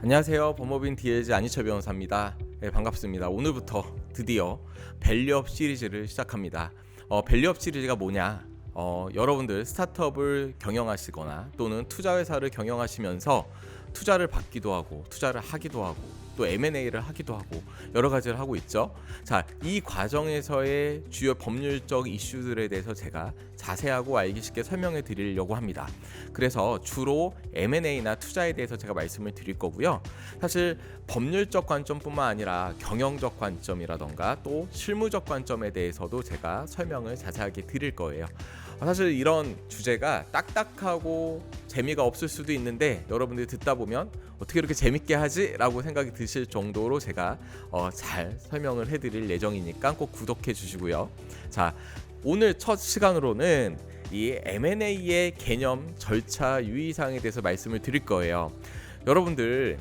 안녕하세요. 법무법인 DLG 안희철 변호사입니다. 네, 반갑습니다. 오늘부터 드디어 밸류업 시리즈를 시작합니다. 밸류업 시리즈가 뭐냐? 여러분들 스타트업을 경영하시거나 또는 투자회사를 경영하시면서 투자를 받기도 하고 투자를 하기도 하고 또 M&A를 하기도 하고 여러 가지를 하고 있죠. 자, 이 과정에서의 주요 법률적 이슈들에 대해서 제가 자세하고 알기 쉽게 설명해 드리려고 합니다. 그래서 주로 M&A나 투자에 대해서 제가 말씀을 드릴 거고요. 사실 법률적 관점뿐만 아니라 경영적 관점이라던가 또 실무적 관점에 대해서도 제가 설명을 자세하게 드릴 거예요. 사실 이런 주제가 딱딱하고 재미가 없을 수도 있는데 여러분들이 듣다 보면 어떻게 이렇게 재밌게 하지? 라고 생각이 드실 정도로 제가 잘 설명을 해드릴 예정이니까 꼭 구독해 주시고요. 자, 오늘 첫 시간으로는 이 M&A의 개념, 절차, 유의사항에 대해서 말씀을 드릴 거예요. 여러분들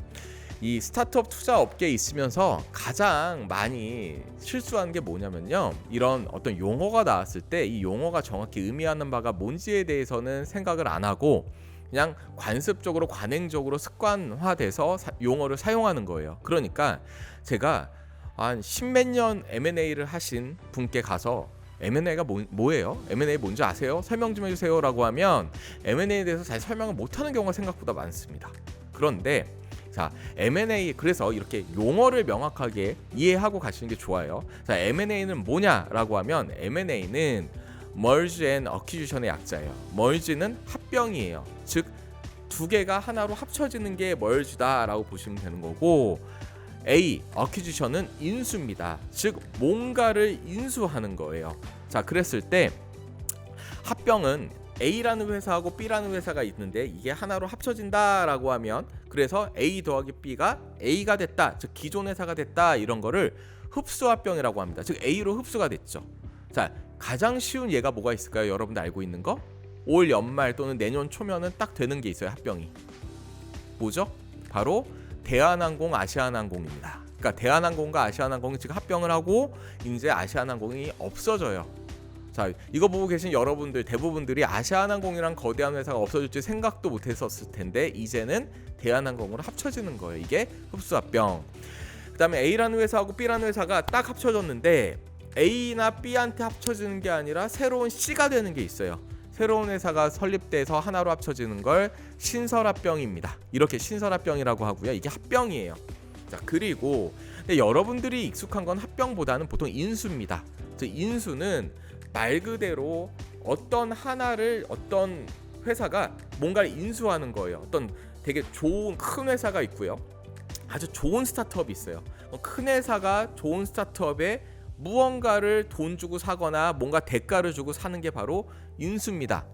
이 스타트업 투자 업계에 있으면서 가장 많이 실수하는 게 뭐냐면요, 이런 어떤 용어가 나왔을 때 이 용어가 정확히 의미하는 바가 뭔지에 대해서는 생각을 안 하고 그냥 관습적으로 관행적으로 습관화돼서 용어를 사용하는 거예요. 그러니까 제가 한 십몇 년 M&A를 하신 분께 가서 M&A가 뭐예요? M&A 뭔지 아세요? 설명 좀 해주세요 라고 하면 M&A에 대해서 잘 설명을 못하는 경우가 생각보다 많습니다. 그런데 자, M&A, 그래서 이렇게 용어를 명확하게 이해하고 가시는 게 좋아요. 자, M&A는 뭐냐라고 하면 M&A는 Merge and Acquisition의 약자예요. Merge는 합병이에요. 즉 두 개가 하나로 합쳐지는 게 Merge다라고 보시면 되는 거고, Acquisition은 인수입니다. 즉 뭔가를 인수하는 거예요. 자, 그랬을 때 합병은 A라는 회사하고 B라는 회사가 있는데 이게 하나로 합쳐진다라고 하면, 그래서 A 더하기 B가 A가 됐다, 즉 기존 회사가 됐다, 이런 거를 흡수합병이라고 합니다. 즉 A로 흡수가 됐죠. 자, 가장 쉬운 예가 뭐가 있을까요? 여러분들 알고 있는 거? 올 연말 또는 내년 초면은 딱 되는 게 있어요. 합병이 뭐죠? 바로 대한항공, 아시아나항공입니다. 그러니까 대한항공과 아시아나항공이 지금 합병을 하고 이제 아시아나항공이 없어져요. 자, 이거 보고 계신 여러분들 대부분들이 아시아나항공이랑 거대한 회사가 없어질지 생각도 못했었을 텐데 이제는 대한항공으로 합쳐지는 거예요. 이게 흡수합병. 그 다음에 A라는 회사하고 B라는 회사가 딱 합쳐졌는데 A나 B한테 합쳐지는 게 아니라 새로운 C가 되는 게 있어요. 새로운 회사가 설립돼서 하나로 합쳐지는 걸 신설합병입니다. 이렇게 신설합병이라고 하고요. 이게 합병이에요. 자, 그리고 근데 여러분들이 익숙한 건 합병보다는 보통 인수입니다. 즉 인수는 말 그대로 어떤 하나를, 어떤 회사가 뭔가를 인수하는 거예요. 어떤 되게 좋은 큰 회사가 있고요, 아주 좋은 스타트업이 있어요. 큰 회사가 좋은 스타트업에 무언가를 돈 주고 사거나 뭔가 대가를 주고 사는 게 바로 인수입니다.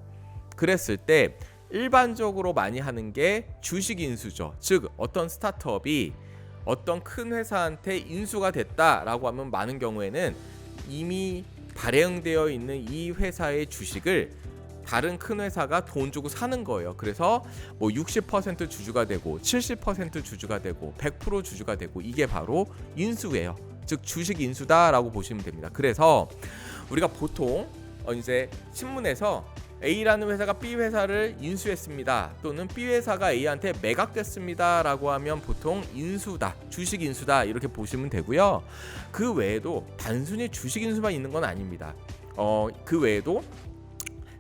그랬을 때 일반적으로 많이 하는 게 주식 인수죠. 즉 어떤 스타트업이 어떤 큰 회사한테 인수가 됐다라고 하면 많은 경우에는 이미 발행되어 있는 이 회사의 주식을 다른 큰 회사가 돈 주고 사는 거예요. 그래서 뭐 60% 주주가 되고 70% 주주가 되고 100% 주주가 되고, 이게 바로 인수예요. 즉 주식 인수다라고 보시면 됩니다. 그래서 우리가 보통 이제 신문에서 A라는 회사가 B 회사를 인수했습니다, 또는 B 회사가 A한테 매각됐습니다 라고 하면 보통 인수다, 주식 인수다, 이렇게 보시면 되고요. 그 외에도 단순히 주식 인수만 있는 건 아닙니다. 그 외에도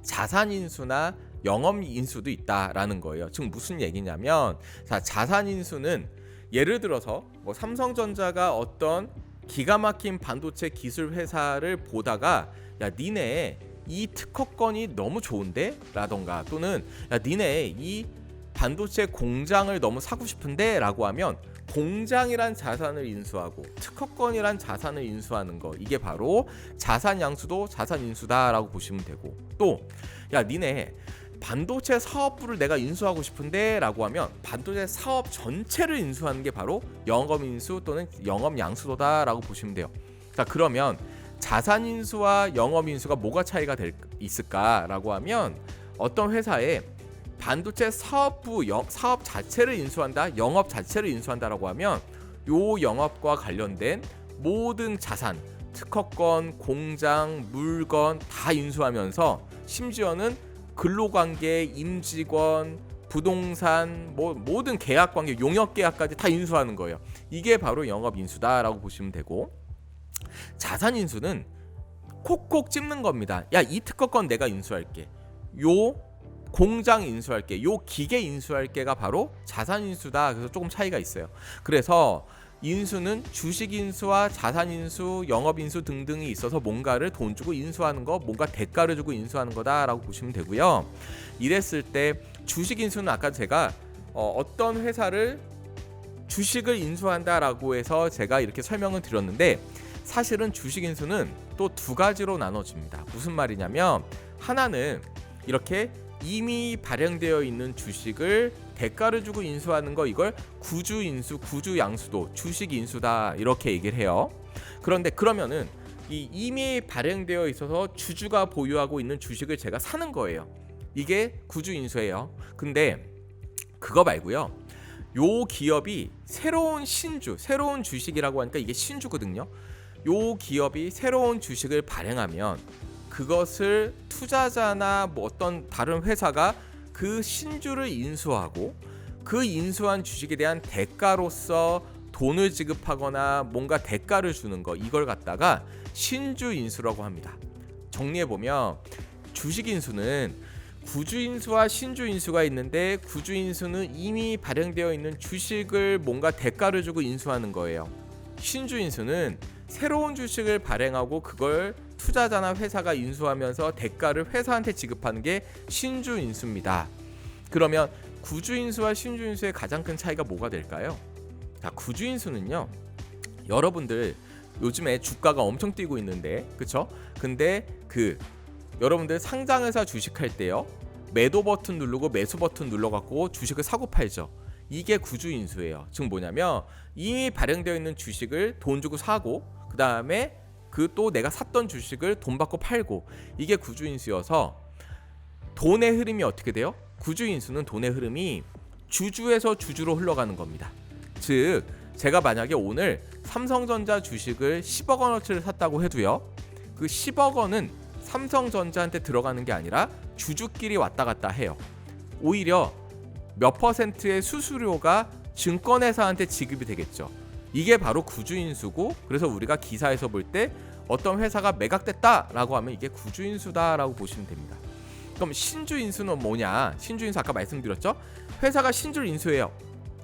자산 인수나 영업 인수도 있다라는 거예요. 즉 무슨 얘기냐면, 자, 자산 인수는 예를 들어서 뭐 삼성전자가 어떤 기가 막힌 반도체 기술 회사를 보다가 야, 니네 이 특허권이 너무 좋은데? 라던가, 또는 야, 니네 이 반도체 공장을 너무 사고 싶은데? 라고 하면 공장이란 자산을 인수하고 특허권이란 자산을 인수하는 거, 이게 바로 자산 양수도 자산 인수다 라고 보시면 되고, 또 야, 니네 반도체 사업부를 내가 인수하고 싶은데? 라고 하면 반도체 사업 전체를 인수하는 게 바로 영업인수 또는 영업양수도다 라고 보시면 돼요. 자, 그러면 자산인수와 영업인수가 뭐가 차이가 있을까 라고 하면, 어떤 회사에 반도체 사업부 사업 자체를 인수한다, 영업 자체를 인수한다라고 하면 요 영업과 관련된 모든 자산, 특허권, 공장, 물건 다 인수하면서 심지어는 근로관계, 임직원, 부동산, 뭐 모든 계약 관계, 용역 계약까지 다 인수하는 거예요. 이게 바로 영업 인수다라고 보시면 되고, 자산 인수는 콕콕 찝는 겁니다. 야, 이 특허 건 내가 인수할게. 요 공장 인수할게. 요 기계 인수할게가 바로 자산 인수다. 그래서 조금 차이가 있어요. 그래서 인수는 주식 인수와 자산 인수, 영업 인수 등등이 있어서 뭔가를 돈 주고 인수하는 거, 뭔가 대가를 주고 인수하는 거다라고 보시면 되고요. 이랬을 때 주식 인수는 아까 제가 어떤 회사를 주식을 인수한다라고 해서 제가 이렇게 설명을 드렸는데, 사실은 주식 인수는 또 두 가지로 나눠집니다. 무슨 말이냐면, 하나는 이렇게 이미 발행되어 있는 주식을 대가를 주고 인수하는 거, 이걸 구주 인수, 구주 양수도 주식 인수다 이렇게 얘기를 해요. 그런데 그러면은 이 이미 발행되어 있어서 주주가 보유하고 있는 주식을 제가 사는 거예요. 이게 구주 인수예요. 근데 그거 말고요, 요 기업이 새로운 신주, 새로운 주식이라고 하니까 이게 신주거든요. 요 기업이 새로운 주식을 발행하면 그것을 투자자나 뭐 어떤 다른 회사가 그 신주를 인수하고, 그 인수한 주식에 대한 대가로서 돈을 지급하거나 뭔가 대가를 주는 거, 이걸 갖다가 신주 인수라고 합니다. 정리해 보면 주식 인수는 구주 인수와 신주 인수가 있는데, 구주 인수는 이미 발행되어 있는 주식을 뭔가 대가를 주고 인수하는 거예요. 신주 인수는 새로운 주식을 발행하고 그걸 투자자나 회사가 인수하면서 대가를 회사한테 지급하는 게 신주 인수입니다. 그러면 구주 인수와 신주 인수의 가장 큰 차이가 뭐가 될까요? 자, 구주 인수는요, 여러분들 요즘에 주가가 엄청 뛰고 있는데, 그쵸? 근데 여러분들 상장회사 주식할 때요, 매도 버튼 누르고 매수 버튼 눌러갖고 주식을 사고 팔죠. 이게 구주 인수예요. 즉 뭐냐면, 이미 발행되어 있는 주식을 돈 주고 사고, 그 다음에 또 내가 샀던 주식을 돈 받고 팔고, 이게 구주 인수여서 돈의 흐름이 어떻게 돼요? 구주 인수는 돈의 흐름이 주주에서 주주로 흘러가는 겁니다. 즉 제가 만약에 오늘 삼성전자 주식을 10억 원어치를 샀다고 해도요, 그 10억 원은 삼성전자한테 들어가는 게 아니라 주주끼리 왔다 갔다 해요. 오히려 몇 퍼센트의 수수료가 증권회사한테 지급이 되겠죠. 이게 바로 구주인수고, 그래서 우리가 기사에서 볼 때 어떤 회사가 매각됐다라고 하면 이게 구주인수다라고 보시면 됩니다. 그럼 신주인수는 뭐냐? 신주인수 아까 말씀드렸죠? 회사가 신주를 인수해요.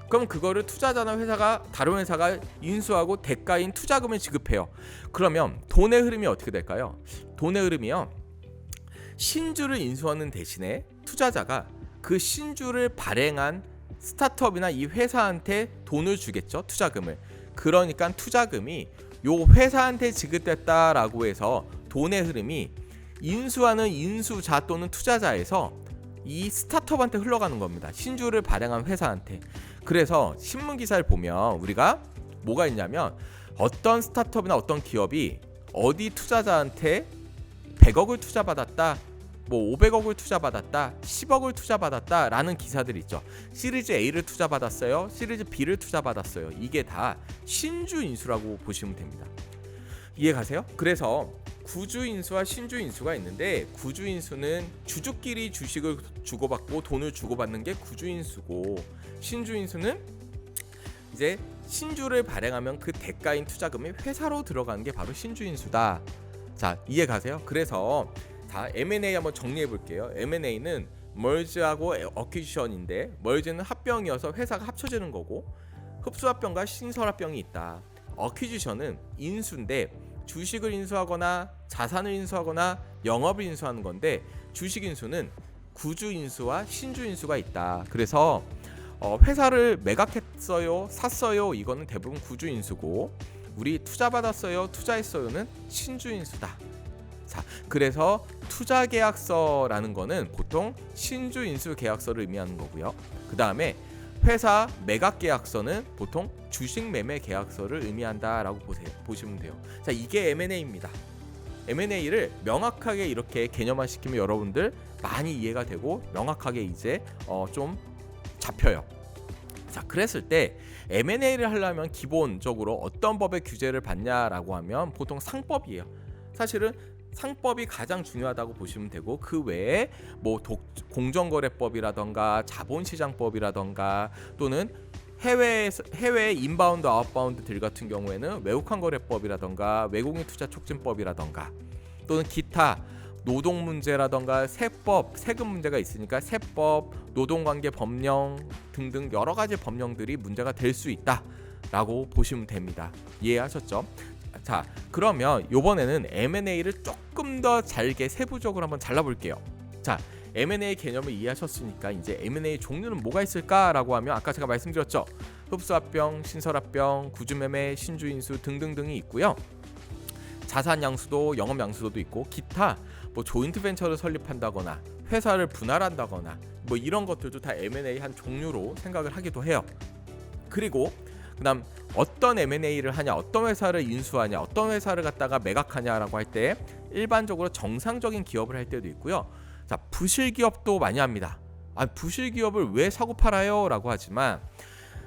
그럼 그거를 투자자나 회사가, 다른 회사가 인수하고 대가인 투자금을 지급해요. 그러면 돈의 흐름이 어떻게 될까요? 돈의 흐름이요, 신주를 인수하는 대신에 투자자가 그 신주를 발행한 스타트업이나 이 회사한테 돈을 주겠죠, 투자금을. 그러니까 투자금이 요 회사한테 지급됐다라고 해서 돈의 흐름이 인수하는 인수자 또는 투자자에서 이 스타트업한테 흘러가는 겁니다. 신주를 발행한 회사한테. 그래서 신문 기사를 보면 우리가 뭐가 있냐면, 어떤 스타트업이나 어떤 기업이 어디 투자자한테 100억을 투자받았다, 뭐 500억을 투자받았다, 10억을 투자받았다 라는 기사들이 있죠. 시리즈 A를 투자받았어요, 시리즈 B를 투자받았어요. 이게 다 신주 인수라고 보시면 됩니다. 이해 가세요? 그래서 구주 인수와 신주 인수가 있는데, 구주 인수는 주주끼리 주식을 주고받고 돈을 주고받는 게 구주 인수고, 신주 인수는 이제 신주를 발행하면 그 대가인 투자금이 회사로 들어가는 게 바로 신주 인수다. 자, 이해 가세요? 그래서 다 M&A 한번 정리해 볼게요. M&A는 멀즈하고 어퀴지션인데, 멀즈는 합병이어서 회사가 합쳐지는 거고, 흡수합병과 신설합병이 있다. 어퀴지션은 인수인데 주식을 인수하거나 자산을 인수하거나 영업을 인수하는 건데, 주식 인수는 구주 인수와 신주 인수가 있다. 그래서 회사를 매각했어요, 샀어요, 이거는 대부분 구주 인수고, 우리 투자받았어요, 투자했어요는 신주 인수다. 자, 그래서 투자계약서라는 거는 보통 신주 인수 계약서를 의미하는 거고요. 그 다음에 회사 매각계약서는 보통 주식 매매 계약서를 의미한다라고 보시면 돼요. 자, 이게 M&A입니다. M&A를 명확하게 이렇게 개념화 시키면 여러분들 많이 이해가 되고 명확하게 이제 좀 잡혀요. 자, 그랬을 때 M&A를 하려면 기본적으로 어떤 법의 규제를 받냐라고 하면 보통 상법이에요. 사실은 상법이 가장 중요하다고 보시면 되고, 그 외에 뭐 공정거래법이라던가 자본시장법이라던가 또는 해외 인바운드 아웃바운드 딜 같은 경우에는 외국환거래법이라던가 외국인 투자 촉진법이라던가 또는 기타 노동 문제라던가 세법, 세금 문제가 있으니까 세법, 노동관계 법령 등등 여러 가지 법령들이 문제가 될 수 있다라고 보시면 됩니다. 이해하셨죠? 자, 그러면 이번에는 M&A를 조금 더 잘게 세부적으로 한번 잘라볼게요. 자, M&A 개념을 이해하셨으니까 이제 M&A 종류는 뭐가 있을까라고 하면 아까 제가 말씀드렸죠. 흡수합병, 신설합병, 구주매매, 신주인수 등등등이 있고요. 자산 양수도, 영업 양수도도 있고 기타 뭐 조인트 벤처를 설립한다거나 회사를 분할한다거나 뭐 이런 것들도 다 M&A 한 종류로 생각을 하기도 해요. 그리고 그다음 어떤 M&A를 하냐, 어떤 회사를 인수하냐, 어떤 회사를 갖다가 매각하냐라고 할 때 일반적으로 정상적인 기업을 할 때도 있고요. 자, 부실 기업도 많이 합니다. 부실 기업을 왜 사고 팔아요? 라고 하지만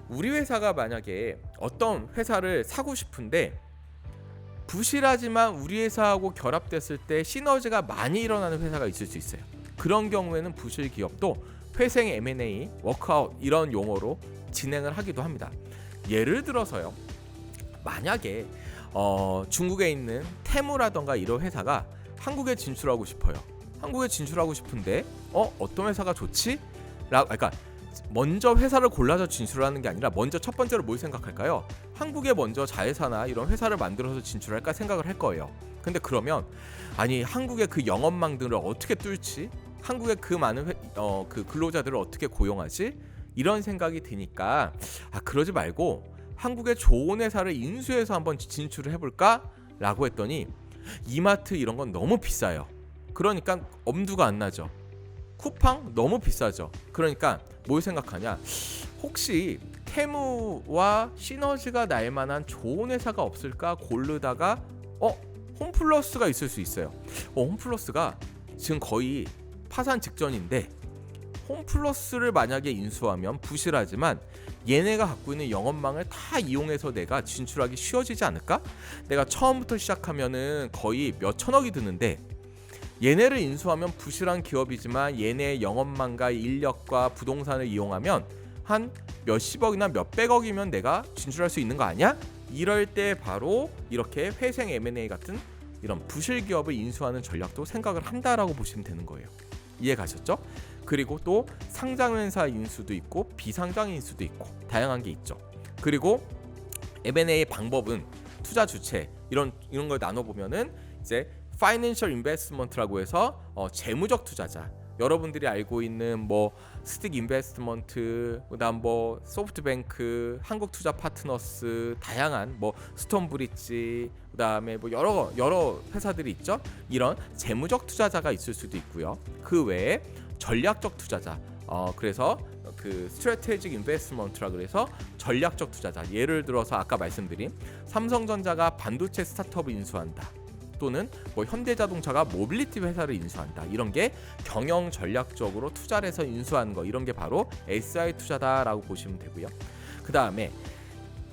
우리 회사가 만약에 어떤 회사를 사고 싶은데 부실하지만 우리 회사하고 결합됐을 때 시너지가 많이 일어나는 회사가 있을 수 있어요. 그런 경우에는 부실 기업도 회생 M&A, 워크아웃 이런 용어로 진행을 하기도 합니다. 예를 들어서요, 만약에 중국에 있는 테무라던가 이런 회사가 한국에 진출하고 싶어요. 한국에 진출하고 싶은데 어떤 회사가 좋지? 그러니까 먼저 회사를 골라서 진출하는 게 아니라 먼저 첫 번째로 뭘 생각할까요? 한국에 먼저 자회사나 이런 회사를 만들어서 진출할까 생각을 할 거예요. 근데 그러면 아니 한국의 그 영업망들을 어떻게 뚫지? 한국의 그 많은 그 근로자들을 어떻게 고용하지? 이런 생각이 드니까 그러지 말고 한국의 좋은 회사를 인수해서 한번 진출을 해볼까? 라고 했더니 이마트 이런 건 너무 비싸요. 그러니까 엄두가 안 나죠. 쿠팡 너무 비싸죠. 그러니까 뭘 생각하냐, 혹시 테무와 시너지가 날 만한 좋은 회사가 없을까 고르다가 홈플러스가 있을 수 있어요. 홈플러스가 지금 거의 파산 직전인데 홈플러스를 만약에 인수하면 부실하지만 얘네가 갖고 있는 영업망을 다 이용해서 내가 진출하기 쉬워지지 않을까? 내가 처음부터 시작하면은 거의 몇 천억이 드는데 얘네를 인수하면 부실한 기업이지만 얘네의 영업망과 인력과 부동산을 이용하면 한 몇십억이나 몇백억이면 내가 진출할 수 있는 거 아니야? 이럴 때 바로 이렇게 회생 M&A 같은 이런 부실 기업을 인수하는 전략도 생각을 한다라고 보시면 되는 거예요. 이해 가셨죠? 그리고 또 상장회사 인수도 있고 비상장 인수도 있고 다양한 게 있죠. 그리고 M&A 방법은 투자 주체 이런 걸 나눠보면은 이제 파이낸셜 인베스트먼트라고 해서 재무적 투자자, 여러분들이 알고 있는 뭐 스틱 인베스트먼트, 그다음 뭐 소프트뱅크, 한국투자 파트너스, 다양한 뭐 스톤브릿지, 그다음에 뭐 여러 회사들이 있죠. 이런 재무적 투자자가 있을 수도 있고요. 그 외에 전략적 투자자, 그래서 그 스트래테직 인베스트먼트라 그래서 전략적 투자자. 예를 들어서 아까 말씀드린 삼성전자가 반도체 스타트업을 인수한다. 또는 뭐 현대자동차가 모빌리티 회사를 인수한다. 이런 게 경영 전략적으로 투자를 해서 인수하는 거, 이런 게 바로 SI 투자다라고 보시면 되고요. 그 다음에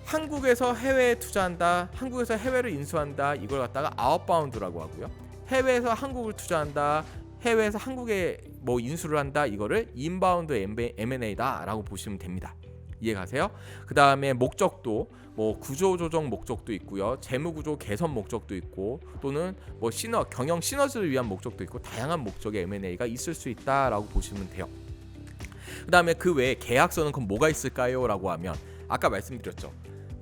한국에서 해외에 투자한다, 한국에서 해외를 인수한다, 이걸 갖다가 아웃바운드라고 하고요. 해외에서 한국을 투자한다, 해외에서 한국에 뭐 인수를 한다, 이거를 인바운드 M&A다라고 보시면 됩니다. 이해가세요? 그 다음에 목적도 뭐 구조조정 목적도 있고요, 재무구조 개선 목적도 있고, 또는 뭐 경영 시너지를 위한 목적도 있고, 다양한 목적의 M&A가 있을 수 있다라고 보시면 돼요. 그 다음에 그 외에 계약서는 그럼 뭐가 있을까요? 라고 하면 아까 말씀드렸죠.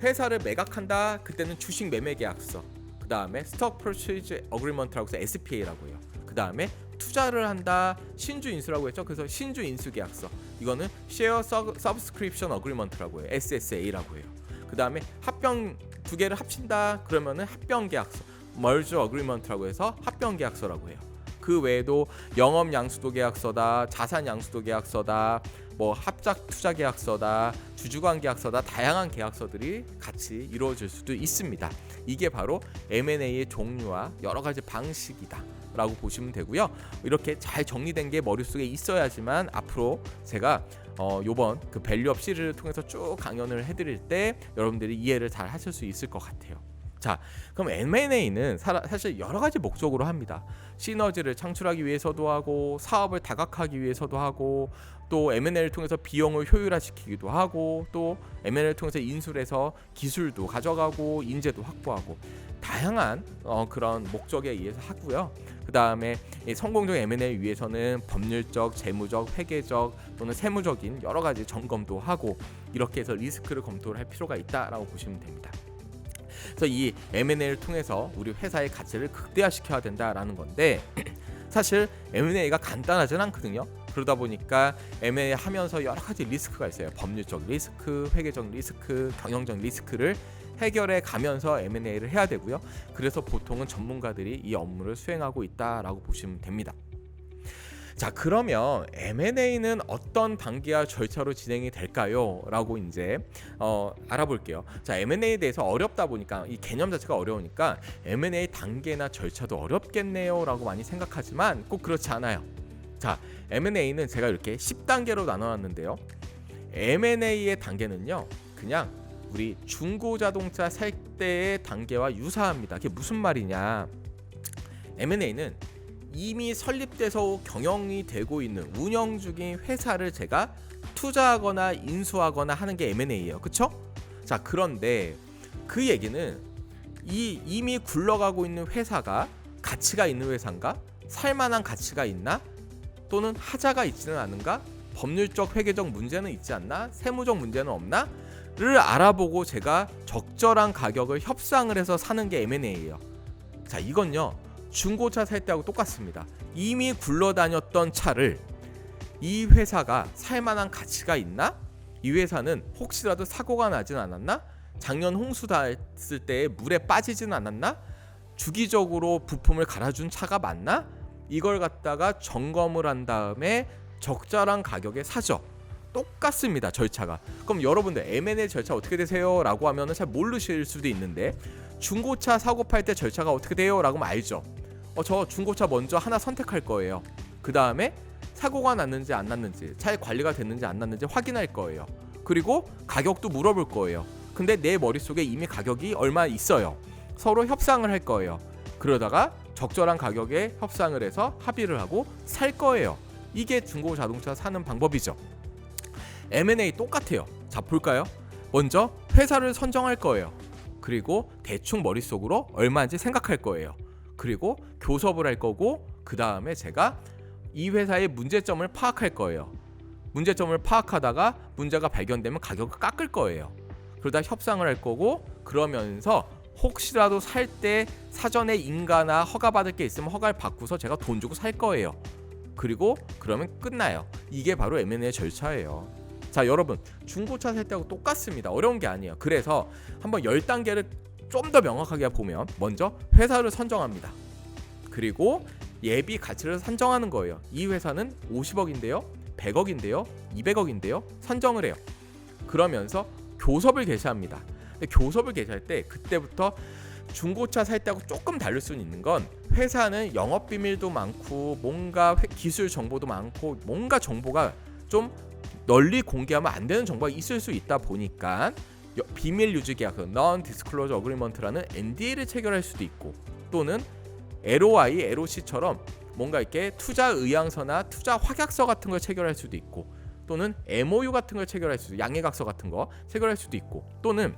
회사를 매각한다, 그때는 주식 매매 계약서, 그 다음에 스톡 퍼체이즈 어그리먼트라고 해서 SPA라고 해요. 그 다음에 투자를 한다, 신주 인수라고 했죠. 그래서 신주 인수 계약서, 이거는 쉐어 서브스크립션 어그리먼트라고 해요. SSA라고 해요. 그 다음에 합병 두 개를 합친다, 그러면은 합병 계약서, 멀지 어그리먼트라고 해서 합병 계약서라고 해요. 그 외에도 영업 양수도 계약서다, 자산 양수도 계약서다, 뭐 합작 투자 계약서다, 주주관 계약서다, 다양한 계약서들이 같이 이루어질 수도 있습니다. 이게 바로 M&A의 종류와 여러 가지 방식이다 라고 보시면 되고요. 이렇게 잘 정리된 게 머릿속에 있어야지만 앞으로 제가 요번 그 밸류업 시리즈를 통해서 쭉 강연을 해드릴 때 여러분들이 이해를 잘 하실 수 있을 것 같아요. 자, 그럼 M&A는 사실 여러 가지 목적으로 합니다. 시너지를 창출하기 위해서도 하고, 사업을 다각화하기 위해서도 하고, 또 M&A를 통해서 비용을 효율화시키기도 하고, 또 M&A를 통해서 인수를 해서 기술도 가져가고 인재도 확보하고, 다양한 그런 목적에 의해서 하고요. 그 다음에 성공적 M&A를 위해서는 법률적, 재무적, 회계적 또는 세무적인 여러 가지 점검도 하고, 이렇게 해서 리스크를 검토를 할 필요가 있다라고 보시면 됩니다. 그래서 이 M&A를 통해서 우리 회사의 가치를 극대화시켜야 된다라는 건데, 사실 M&A가 간단하진 않거든요. 그러다 보니까 M&A 하면서 여러 가지 리스크가 있어요. 법률적 리스크, 회계적 리스크, 경영적 리스크를 해결해 가면서 M&A를 해야 되고요. 그래서 보통은 전문가들이 이 업무를 수행하고 있다라고 보시면 됩니다. 자, 그러면 M&A는 어떤 단계와 절차로 진행이 될까요? 라고 이제 알아볼게요. 자, M&A에 대해서 어렵다 보니까, 이 개념 자체가 어려우니까 M&A 단계나 절차도 어렵겠네요 라고 많이 생각하지만 꼭 그렇지 않아요. 자, M&A는 제가 이렇게 10단계로 나눠놨는데요. M&A의 단계는요, 그냥 우리 중고자동차 살 때의 단계와 유사합니다. 그게 무슨 말이냐, M&A는 이미 설립돼서 경영이 되고 있는 운영 중인 회사를 제가 투자하거나 인수하거나 하는 게 M&A예요. 그쵸? 자, 그런데 그 얘기는 이미 굴러가고 있는 회사가 가치가 있는 회사인가? 살만한 가치가 있나? 또는 하자가 있지는 않은가? 법률적, 회계적 문제는 있지 않나? 세무적 문제는 없나? 를 알아보고 제가 적절한 가격을 협상을 해서 사는 게 M&A예요. 자, 이건요, 중고차 살 때하고 똑같습니다. 이미 굴러다녔던 차를 이 회사가 살만한 가치가 있나? 이 회사는 혹시라도 사고가 나진 않았나? 작년 홍수 났을 때 물에 빠지진 않았나? 주기적으로 부품을 갈아준 차가 맞나? 이걸 갖다가 점검을 한 다음에 적절한 가격에 사죠. 똑같습니다, 절차가. 그럼 여러분들 M&A 절차 어떻게 되세요? 라고 하면 잘 모르실 수도 있는데, 중고차 사고 팔 때 절차가 어떻게 돼요? 라고 하면 알죠. 저 중고차 먼저 하나 선택할 거예요. 그 다음에 사고가 났는지 안 났는지, 차의 관리가 됐는지 안 났는지 확인할 거예요. 그리고 가격도 물어볼 거예요. 근데 내 머릿속에 이미 가격이 얼마 있어요. 서로 협상을 할 거예요. 그러다가 적절한 가격에 협상을 해서 합의를 하고 살 거예요. 이게 중고 자동차 사는 방법이죠. M&A 똑같아요. 자, 볼까요? 먼저 회사를 선정할 거예요. 그리고 대충 머릿속으로 얼마인지 생각할 거예요. 그리고 교섭을 할 거고, 그 다음에 제가 이 회사의 문제점을 파악할 거예요. 문제점을 파악하다가 문제가 발견되면 가격을 깎을 거예요. 그러다 협상을 할 거고, 그러면서 혹시라도 살 때 사전에 인가나 허가받을 게 있으면 허가를 받고서 제가 돈 주고 살 거예요. 그리고 그러면 끝나요. 이게 바로 M&A 절차예요. 자, 여러분, 중고차 살 때하고 똑같습니다. 어려운 게 아니에요. 그래서 한번 10단계를 좀 더 명확하게 보면, 먼저 회사를 선정합니다. 그리고 예비 가치를 산정하는 거예요. 이 회사는 50억인데요, 100억인데요, 200억인데요, 선정을 해요. 그러면서 교섭을 개시합니다. 근데 교섭을 개시할 때 그때부터 중고차 살 때하고 조금 다를 수는 있는 건, 회사는 영업 비밀도 많고 뭔가 기술 정보도 많고 뭔가 정보가 좀 널리 공개하면 안 되는 정보가 있을 수 있다 보니까 비밀 유지 계약, Non-Disclosure Agreement라는 NDA를 체결할 수도 있고, 또는 LOI, LOC처럼 뭔가 이렇게 투자 의향서나 투자 확약서 같은 걸 체결할 수도 있고, 또는 MOU 같은 걸 체결할 수도 있고, 양해각서 같은 거 체결할 수도 있고, 또는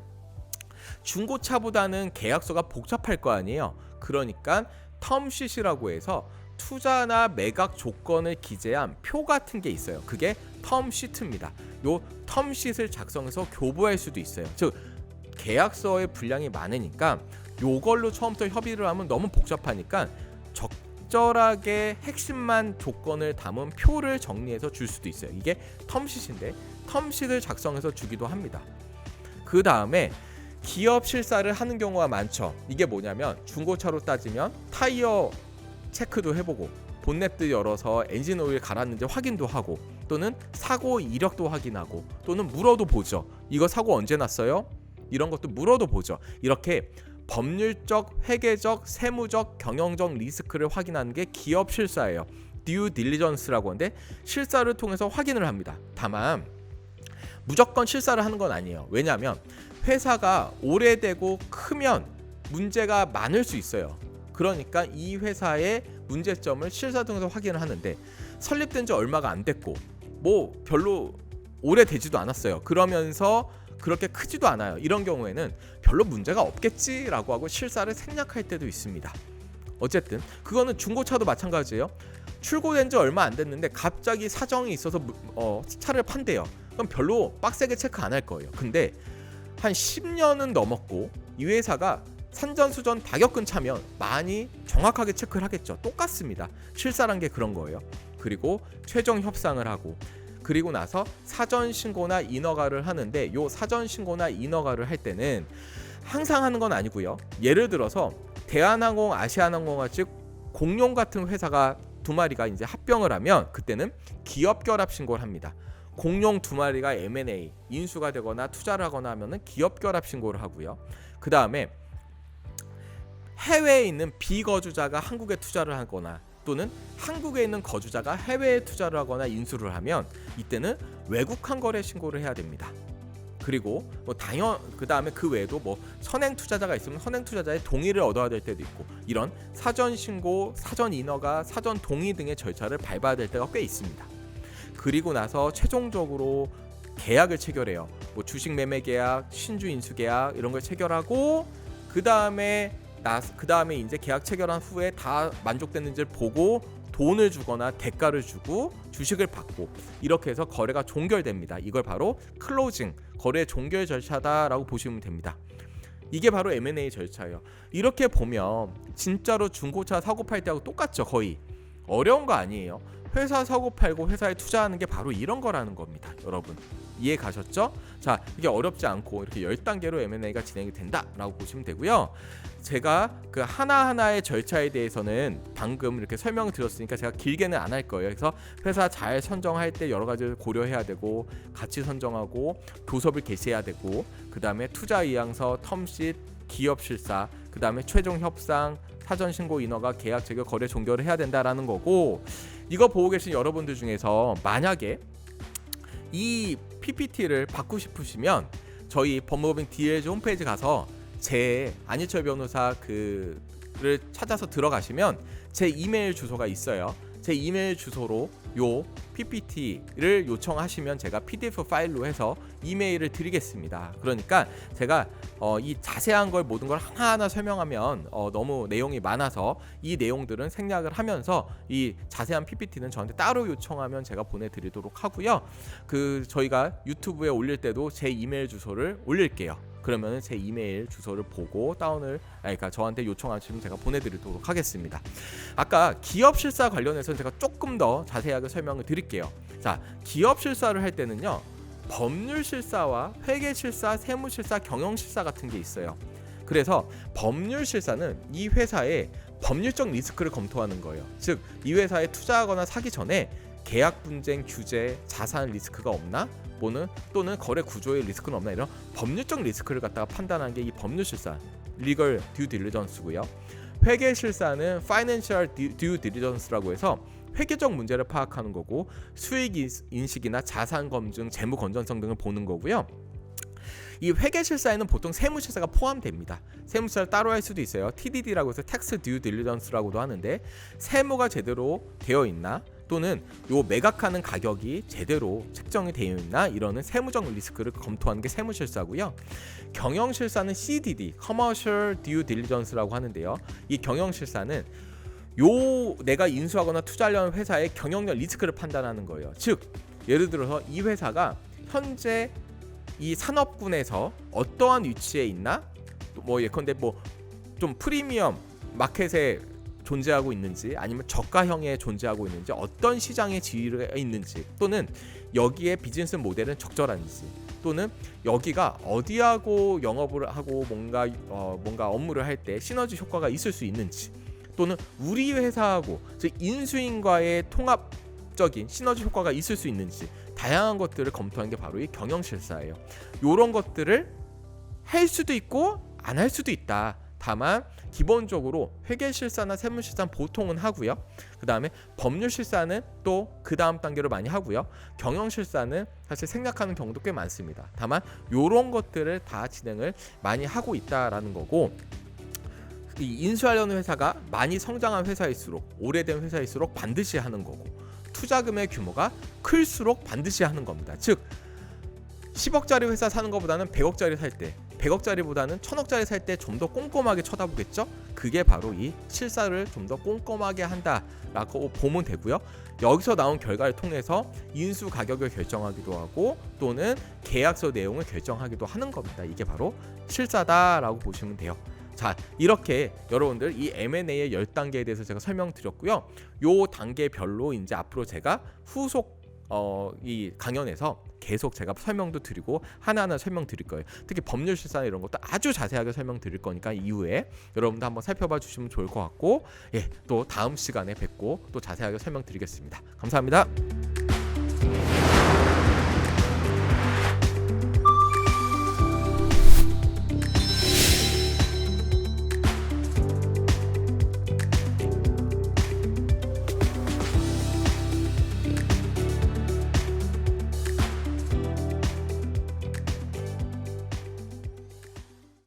중고차보다는 계약서가 복잡할 거 아니에요. 그러니까 텀시트라고 해서 투자나 매각 조건을 기재한 표 같은 게 있어요. 그게 텀시트입니다. 요 텀시트를 작성해서 교부할 수도 있어요. 즉, 계약서의 분량이 많으니까 요걸로 처음부터 협의를 하면 너무 복잡하니까 적절하게 핵심만 조건을 담은 표를 정리해서 줄 수도 있어요. 이게 텀시트인데, 텀시트를 작성해서 주기도 합니다. 그 다음에 기업 실사를 하는 경우가 많죠. 이게 뭐냐면, 중고차로 따지면 타이어 체크도 해보고, 본넷도 열어서 엔진 오일 갈았는지 확인도 하고, 또는 사고 이력도 확인하고, 또는 물어도 보죠. 이거 사고 언제 났어요? 이런 것도 물어도 보죠. 이렇게 법률적, 회계적, 세무적, 경영적 리스크를 확인하는 게 기업 실사예요. due diligence라고 하는데, 실사를 통해서 확인을 합니다. 다만 무조건 실사를 하는 건 아니에요. 왜냐하면 회사가 오래되고 크면 문제가 많을 수 있어요. 그러니까 이 회사의 문제점을 실사 등에서 확인을 하는데 설립된 지 얼마가 안 됐고 뭐 별로 오래되지도 않았어요. 그러면서 그렇게 크지도 않아요. 이런 경우에는 별로 문제가 없겠지라고 하고 실사를 생략할 때도 있습니다. 어쨌든 그거는 중고차도 마찬가지예요. 출고된 지 얼마 안 됐는데 갑자기 사정이 있어서 차를 판대요. 그럼 별로 빡세게 체크 안 할 거예요. 근데 한 10년은 넘었고 이 회사가 산전수전 다 겪은 차면 많이 정확하게 체크를 하겠죠. 똑같습니다. 실사란 게 그런 거예요. 그리고 최종 협상을 하고 그리고 나서 사전 신고나 인허가를 하는데 요 사전 신고나 인허가를 할 때는 항상 하는 건 아니고요. 예를 들어서 대한항공, 아시아나항공 같이 공룡 같은 회사가 두 마리가 이제 합병을 하면 그때는 기업 결합 신고를 합니다. 공룡 두 마리가 M&A 인수가 되거나 투자를 하거나 하면은 기업 결합 신고를 하고요. 그 다음에 해외에 있는 비거주자가 한국에 투자를 하거나 또는 한국에 있는 거주자가 해외에 투자를 하거나 인수를 하면 이때는 외국한 거래 신고를 해야 됩니다. 그리고 뭐 그 다음에 그 외에도 뭐 선행 투자자가 있으면 선행 투자자의 동의를 얻어야 될 때도 있고 이런 사전 신고, 사전 인허가, 사전 동의 등의 절차를 밟아야 될 때가 꽤 있습니다. 그리고 나서 최종적으로 계약을 체결해요. 뭐 주식 매매 계약, 신주 인수 계약 이런 걸 체결하고 그 다음에 이제 계약 체결한 후에 다 만족됐는지를 보고 돈을 주거나 대가를 주고 주식을 받고 이렇게 해서 거래가 종결됩니다. 이걸 바로 클로징, 거래 종결 절차다라고 보시면 됩니다. 이게 바로 M&A 절차예요. 이렇게 보면 진짜로 중고차 사고 팔 때하고 똑같죠. 거의 어려운 거 아니에요. 회사 사고 팔고 회사에 투자하는 게 바로 이런 거라는 겁니다. 여러분 이해 가셨죠? 자, 이게 어렵지 않고 이렇게 10단계로 M&A가 진행이 된다라고 보시면 되고요. 제가 그 하나하나의 절차에 대해서는 방금 이렇게 설명을 드렸으니까 제가 길게는 안 할 거예요. 그래서 회사 잘 선정할 때 여러 가지를 고려해야 되고 가치 선정하고 교섭을 개시해야 되고 그 다음에 투자 의향서, 텀sheet, 기업 실사, 그 다음에 최종 협상, 사전 신고 인허가, 계약 체결, 거래 종결을 해야 된다라는 거고 이거 보고 계신 여러분들 중에서 만약에 이 PPT를 받고 싶으시면 저희 법무법인 DLG 홈페이지 가서 제 안희철 변호사 그를 찾아서 들어가시면 제 이메일 주소가 있어요. 제 이메일 주소로 요 PPT를 요청하시면 제가 PDF 파일로 해서 이메일을 드리겠습니다. 그러니까 제가 이 자세한 걸 모든 걸 하나하나 설명하면 너무 내용이 많아서 이 내용들은 생략을 하면서 이 자세한 PPT는 저한테 따로 요청하면 제가 보내드리도록 하고요. 저희가 유튜브에 올릴 때도 제 이메일 주소를 올릴게요. 그러면 제 이메일 주소를 보고 그러니까 저한테 요청하시면 제가 보내드리도록 하겠습니다. 아까 기업 실사 관련해서 제가 조금 더 자세하게 설명을 드릴게요. 자, 기업 실사를 할 때는요, 법률 실사와 회계 실사, 세무 실사, 경영 실사 같은 게 있어요. 그래서 법률 실사는 이 회사의 법률적 리스크를 검토하는 거예요. 즉, 이 회사에 투자하거나 사기 전에 계약 분쟁, 규제, 자산 리스크가 없나? 또는 거래 구조의 리스크는 없나 이런 법률적 리스크를 갖다가 판단하는 게 이 법률 실사, 리걸 듀 딜리전스고요. 회계 실사는 파이낸셜 듀 딜리전스라고 해서 회계적 문제를 파악하는 거고 수익 인식이나 자산 검증, 재무 건전성 등을 보는 거고요. 이 회계 실사에는 보통 세무 실사가 포함됩니다. 세무 실사를 따로 할 수도 있어요. TDD라고 해서 텍스 듀 딜리전스라고도 하는데 세무가 제대로 되어 있나? 또는 요 매각하는 가격이 제대로 책정이 되어 있나 이러는 세무적 리스크를 검토하는 게 세무실사고요. 경영실사는 CDD, Commercial Due Diligence라고 하는데요. 이 경영실사는 내가 인수하거나 투자하려는 회사의 경영력 리스크를 판단하는 거예요. 즉, 예를 들어서 이 회사가 현재 이 산업군에서 어떠한 위치에 있나? 뭐 예컨대 좀 프리미엄 마켓에 존재하고 있는지 아니면 저가형에 존재하고 있는지 어떤 시장의 지위가 있는지 또는 여기에 비즈니스 모델은 적절한지 또는 여기가 어디하고 영업을 하고 뭔가 업무를 할 때 시너지 효과가 있을 수 있는지 또는 우리 회사하고 즉 인수인과의 통합적인 시너지 효과가 있을 수 있는지 다양한 것들을 검토하는 게 바로 이 경영실사예요. 이런 것들을 할 수도 있고 안 할 수도 있다. 다만 기본적으로 회계실사나 세무실사는 보통은 하고요. 그 다음에 법률실사는 또 그 다음 단계로 많이 하고요. 경영실사는 사실 생략하는 경우도 꽤 많습니다. 다만 이런 것들을 다 진행을 많이 하고 있다라는 거고 이 인수하려는 회사가 많이 성장한 회사일수록, 오래된 회사일수록 반드시 하는 거고, 투자금의 규모가 클수록 반드시 하는 겁니다. 즉 10억짜리 회사 사는 것보다는 100억짜리 살 때, 100억짜리보다는 1000억짜리 살 때 좀 더 꼼꼼하게 쳐다보겠죠. 그게 바로 이 실사를 좀 더 꼼꼼하게 한다라고 보면 되고요. 여기서 나온 결과를 통해서 인수 가격을 결정하기도 하고 또는 계약서 내용을 결정하기도 하는 겁니다. 이게 바로 실사다라고 보시면 돼요. 자, 이렇게 여러분들 이 M&A의 10단계에 대해서 제가 설명드렸고요. 요 단계별로 이제 앞으로 제가 후속 이 강연에서 계속 제가 설명도 드리고 하나하나 설명드릴 거예요. 특히 법률 실사 이런 것도 아주 자세하게 설명드릴 거니까 이후에 여러분도 한번 살펴봐 주시면 좋을 것 같고, 또 다음 시간에 뵙고 또 자세하게 설명드리겠습니다. 감사합니다.